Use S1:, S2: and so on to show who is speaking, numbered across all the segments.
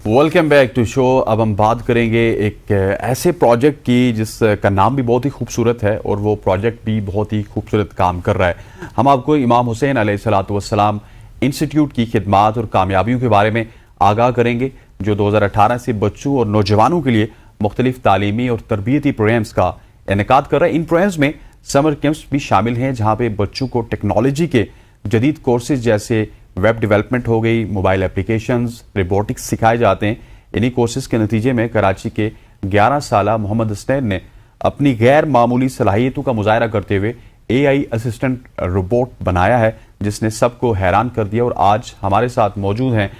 S1: Welcome back to show. अब हम बात करेंगे एक ऐसे प्रोजेक्ट की जिसका नाम भी बहुत ही खूबसूरत है और वो प्रोजेक्ट भी बहुत ही खूबसूरत काम कर रहा है। हम आपको इमाम हुसैन अलैहिस्सलातु वस्सलाम इंस्टीट्यूट की खिदमात और कामयाबियों के बारे में आगाह करेंगे, जो 2018 से बच्चों और नौजवानों के लिए मुख्तलिफ तालीमी और तरबियती प्रोग्राम्स का इनेकाद कर रहा है। इन प्रोग्राम्स में समर कैंप्स भी शामिल हैं, जहाँ पे बच्चों को टेक्नोलॉजी के जदीद कोर्सेज जैसे वेब डेवलपमेंट हो गई, मोबाइल एप्लीकेशंस, रोबोटिक्स सिखाए जाते हैं। इन्हीं कोर्सेज के नतीजे में कराची के 11 साला मोहम्मद हसनैन ने अपनी गैर मामूली सलाहियतों का मुजाहरा करते हुए AI असिस्टेंट रोबोट बनाया है, जिसने सबको हैरान कर दिया। और आज हमारे साथ मौजूद हैं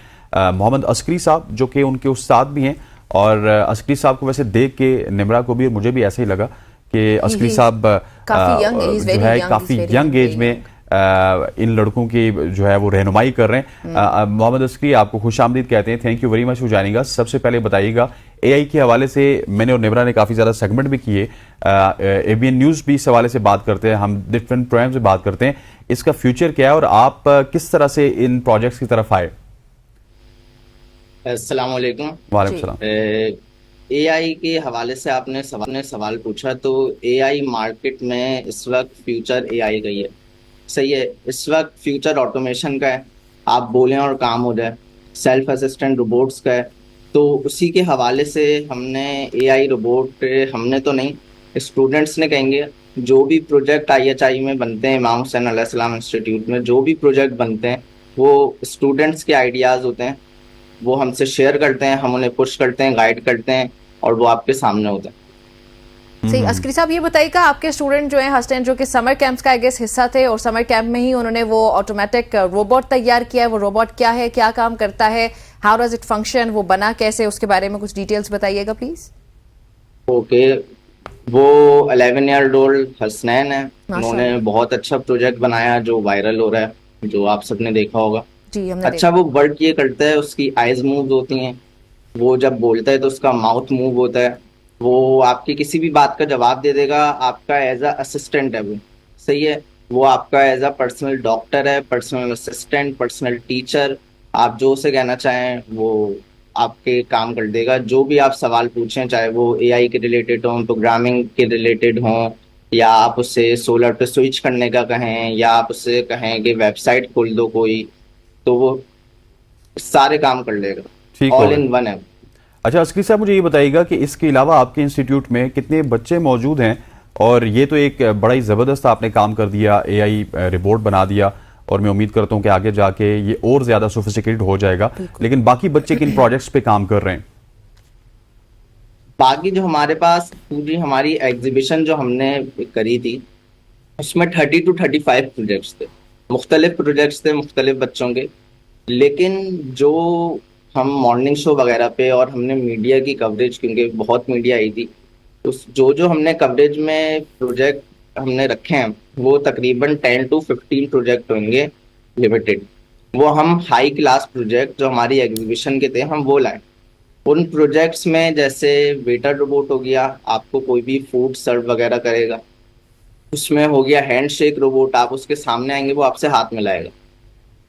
S1: मोहम्मद अस्करी साहब, जो कि उनके उस्ताद भी हैं। और अस्करी साहब को वैसे देख के निमरा को भी और मुझे भी ऐसा ही लगा कि अस्करी साहब जो है काफ़ी यंग एज में इन लड़कों की जो है वो रहनुमाई कर रहे हैं। मोहम्मद अस्करी, आपको खुशामदीद कहते हैं। Thank you very much for joining us. सबसे पहले बताइएगा, AI के हवाले से मैंने और निमरा ने काफ़ी ज़्यादा सेगमेंट भी किए, ABN न्यूज़ भी इस हवाले से बात करते हैं, हम डिफरेंट प्रोग्राम से बात करते हैं। इसका फ्यूचर क्या है और आप किस तरह से इन प्रोजेक्ट्स की तरफ आए?
S2: अस्सलाम वालेकुम।
S1: वालेकुम सलाम।
S2: AI के हवाले से आपने सवाल पूछा, तो AI मार्केट में इस वक्त फ्यूचर AI का ही है। सही है, इस वक्त फ्यूचर ऑटोमेशन का है, आप बोलें और काम हो जाए। सेल्फ असिस्टेंट रोबोट्स का है, तो उसी के हवाले से हमने AI रोबोट, हमने तो नहीं, स्टूडेंट्स ने कहेंगे, जो भी प्रोजेक्ट IHI में बनते हैं, इमाम हुसैन अलैहिस्सलाम इंस्टीट्यूट में जो भी प्रोजेक्ट बनते हैं, वो स्टूडेंट्स के आइडियाज़ होते हैं। वो हमसे शेयर करते हैं, हम उन्हें पुश करते हैं, गाइड करते हैं, और वो आपके सामने होते हैं।
S3: सही। अस्करी साहब, ये बताइएगा, आपके स्टूडेंट जो हैं हसनैन, जो कि समर कैंप्स का आई गेस हिस्सा थे, और समर कैंप में ही उन्होंने वो ऑटोमेटिक रोबोट तैयार किया है। वो रोबोट क्या है, क्या काम करता है, हाउ डज इट फंक्शन, वो बना कैसे, उसके बारे में कुछ डिटेल्स बताइएगा प्लीज।
S2: ओके, वो 11 ईयर ओल्ड हसनैन है। उन्होंने बहुत अच्छा प्रोजेक्ट बनाया जो वायरल हो रहा है, जो आप सबने देखा होगा।
S3: जी, हमने
S2: अच्छा, वो वर्क ये करता है, उसकी आइज मूव होती हैं, वो जब बोलता है तो उसका माउथ मूव होता है, वो आपकी किसी भी बात का जवाब दे देगा। आपका एज अ असिस्टेंट है वो। सही है, वो आपका एज अ पर्सनल डॉक्टर है, पर्सनल असिस्टेंट, पर्सनल टीचर, आप जो उसे कहना चाहें वो आपके काम कर देगा। जो भी आप सवाल पूछें, चाहे वो AI के रिलेटेड हों, प्रोग्रामिंग के रिलेटेड हों, या आप उससे सोलर पे स्विच करने का कहें, या आप उससे कहें कि वेबसाइट खोल दो कोई, तो वो सारे काम कर लेगा।
S1: ठीक हो
S2: ऑल
S1: गया।
S2: इन वन है।
S1: अच्छा अस्करी साहब, मुझे ये बताइएगा कि इसके अलावा आपके इंस्टीट्यूट में कितने बच्चे मौजूद हैं? और ये तो एक बड़ा ही ज़बरदस्त आपने काम कर दिया, AI रिपोर्ट बना दिया, और मैं उम्मीद करता हूँ कि आगे जाके ये और ज़्यादा सोफिस्टिकेटेड हो जाएगा। लेकिन बाकी बच्चे किन प्रोजेक्ट्स पे काम कर रहे हैं?
S2: बाकी जो हमारे पास पूरी हमारी एग्जीबिशन जो हमने करी थी, उसमें 30 to 35 प्रोजेक्ट्स थे। मुख्तलिफ प्रोजेक्ट्स थे मुख्तलिफ बच्चों के। लेकिन जो हम मॉर्निंग शो वगैरह पे, और हमने मीडिया की कवरेज, क्योंकि बहुत मीडिया आई थी, तो जो जो हमने कवरेज में प्रोजेक्ट हमने रखे हैं, वो तकरीबन 10 to 15 प्रोजेक्ट होंगे लिमिटेड। वो हम हाई क्लास प्रोजेक्ट जो हमारी एग्जीबिशन के थे, हम वो लाए। उन प्रोजेक्ट्स में जैसे वेटर रोबोट हो गया, आपको कोई भी फूड सर्व वगैरह करेगा। उसमें हो गया हैंड शेक रोबोट, आप उसके सामने आएंगे वो आपसे हाथ मिलाएगा।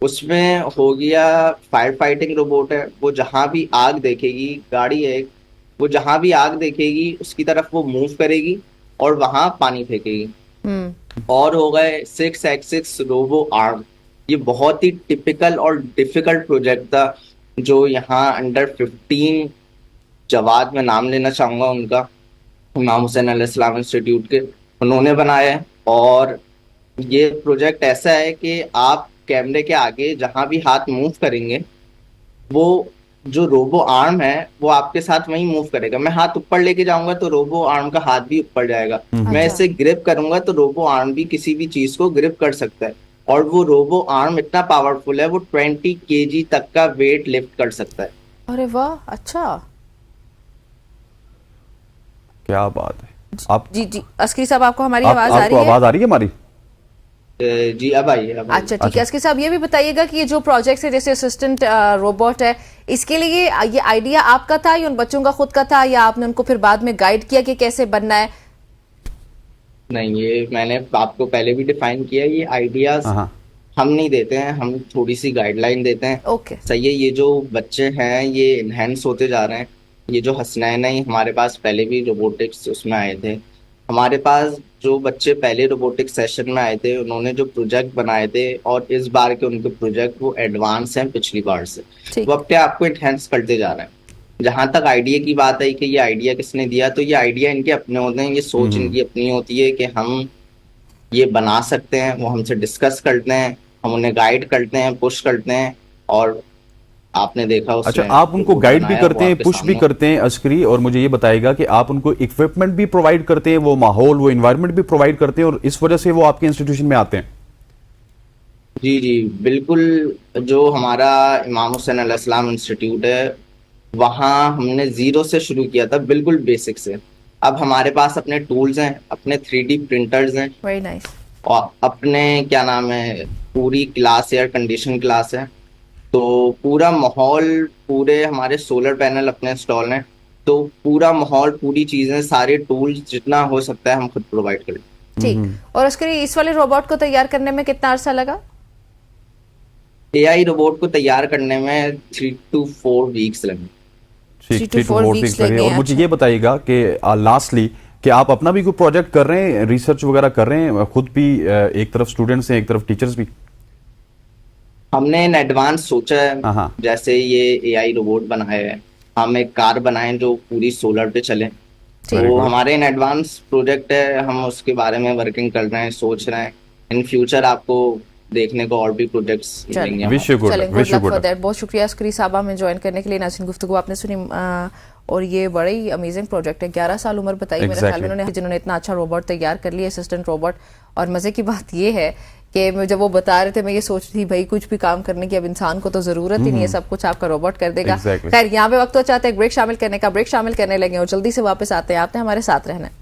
S2: उसमें हो गया फायर फाइटिंग रोबोट है, वो जहां भी आग देखेगी, गाड़ी है एक, वो जहां भी आग देखेगी उसकी तरफ वो मूव करेगी और वहां पानी फेंकेगी। और हो गए 6x6 रोबो आर्म। ये बहुत ही टिपिकल और डिफिकल्ट प्रोजेक्ट था, जो यहाँ अंडर 15 जवाद में नाम लेना चाहूंगा उनका, इमाम हुसैन अलैहिस्सलाम इंस्टीट्यूट के, उन्होंने बनाया है। और ये प्रोजेक्ट ऐसा है कि आप कैमरे के आगे जहां भी हाथ मूव करेंगे, वो जो रोबो आर्म है वो आपके साथ वहीं मूव करेगा। मैं हाथ ऊपर लेके जाऊंगा तो रोबो आर्म का हाथ भी ऊपर जाएगा। मैं
S3: अच्छा।
S2: इसे ग्रिप करूंगा तो रोबो आर्म भी किसी भी चीज को ग्रिप कर सकता है। और वो रोबो आर्म इतना पावरफुल है, वो 20 kg तक का वेट लिफ्ट कर सकता है।
S3: अरे वाह, अच्छा।
S1: क्या बात है। आप
S3: जी जी, अस्करी साहब, आपको हमारी आवाज आ
S1: आपको
S3: रही है?
S1: आवाज आ रही है हमारी?
S2: जी, अब आइए, अब आइए।
S3: अच्छा, ठीक है। अस्करी साहब, ये भी बताइएगा कि ये जो प्रोजेक्ट है, जैसे असिस्टेंट रोबोट है, इसके लिए ये आइडिया आपका था या उन बच्चों का खुद का था, या आपने उनको फिर बाद में गाइड किया कि कैसे बनना है?
S2: नहीं, ये मैंने आपको पहले भी डिफाइन किया, ये आइडियाज
S1: हाँ।
S2: हम नहीं देते हैं, हम थोड़ी सी गाइडलाइन देते हैं।
S3: ओके
S2: सही है, ये जो बच्चे हैं ये इनहेंस होते जा रहे हैं। ये जो हसनैन है, हमारे पास पहले भी रोबोटिक्स उसमें आए थे। हमारे पास जो बच्चे पहले रोबोटिक्स सेशन में आए थे, उन्होंने जो प्रोजेक्ट बनाए थे और इस बार के उनके प्रोजेक्ट वो एडवांस हैं पिछली बार से।
S3: ठीक
S2: वो अपने आप को इनहेंस करते जा रहे हैं। जहां तक आइडिया की बात है कि ये आइडिया किसने दिया, तो ये आइडिया इनके अपने होते हैं, ये सोच इनकी अपनी होती है कि हम ये बना सकते हैं। वो हमसे डिस्कस करते हैं, हम उन्हें गाइड करते हैं, पुश करते हैं। और आपने देखा
S1: अच्छा,
S2: उसमें
S1: आप उनको
S2: जो
S1: गाइड भी
S2: बनाया,
S1: करते
S2: वो
S1: हैं,
S2: आपके
S1: पुश भी
S2: सामने।
S1: करते हैं अस्करी, और मुझे ये बताएगा कि आप उनको इक्विपमेंट भी प्रोवाइड करते हैं, वो माहौल, वो एनवायरनमेंट भी प्रोवाइड करते हैं, और इस वजह से वो आपके इंस्टीट्यूशन में आते हैं?
S2: जी जी बिल्कुल। जो हमारा इमाम हुसैन अलैहिस्सलाम इंस्टीट्यूट है, वहाँ हमने जीरो से शुरू किया था, बिल्कुल बेसिक से। अब हमारे पास अपने टूल्स हैं, अपने 3D प्रिंटर्स हैं,
S3: वेरी नाइस
S2: और अपने क्या नाम है, पूरी क्लास एयर कंडीशन क्लास है। तो पूरा माहौल, पूरे हमारे सोलर पैनल अपने इंस्टॉल हैं। तो पूरा माहौल, पूरी चीजें, सारे टूल्स जितना हो सकता है हम खुद प्रोवाइड करें।
S3: ठीक। और अस्करी, इस वाले रोबोट को तैयार करने में कितना अरसा लगा?
S2: AI रोबोट को तैयार करने में 3 to 4 वीक्स लगे।
S3: 3 to 4 weeks
S1: लगे।
S3: लगे,
S1: और मुझे
S3: अच्छा।
S1: ये बताइएगा कि लास्टली कि आप अपना भी कोई प्रोजेक्ट कर रहे हैं, रिसर्च वगैरह कर रहे हैं खुद भी? एक तरफ स्टूडेंट्स हैं, एक तरफ टीचर्स भी।
S2: हमने इन एडवांस सोचा
S1: हाँ,
S2: है,
S1: हाँ।
S2: जैसे ये AI रोबोट बनाया है, हम एक कार बनाए जो पूरी सोलर पे चले।
S3: ठीक।
S2: तो हमारे इन एडवांस प्रोजेक्ट है, हम उसके बारे में वर्किंग कर रहे हैं, सोच रहे हैं। इन फ्यूचर आपको देखने को और भी प्रोजेक्ट्स
S3: चलिए।
S2: मिलेंगे
S1: विश यू गुड
S3: चलें,
S1: luck,
S3: good
S1: wish you
S3: luck
S1: good
S3: for
S1: luck.
S3: That. बहुत शुक्रिया अस्करी साहबा में ज्वाइन करने के लिए। नाज़रीन, गुफ्तगू आपने सुनी, और ये बड़ा ही अमेजिंग प्रोजेक्ट है। 11 साल उम्र बताई मेरे ख्याल में
S1: Exactly.
S3: उन्होंने, जिन्होंने इतना अच्छा रोबोट तैयार कर लिया, असिस्टेंट रोबोट। और मजे की बात ये है कि मैं जब वो बता रहे थे, मैं ये सोच रही थी भाई कुछ भी काम करने की अब इंसान को तो जरूरत ही नहीं है, सब कुछ आपका रोबोट कर देगा।
S1: Exactly.
S3: खैर, यहाँ पे वक्त हो चाहते हैं ब्रेक शामिल करने का, ब्रेक शामिल करने लगे और जल्दी से वापस आते हैं। आपने हमारे साथ रहना है।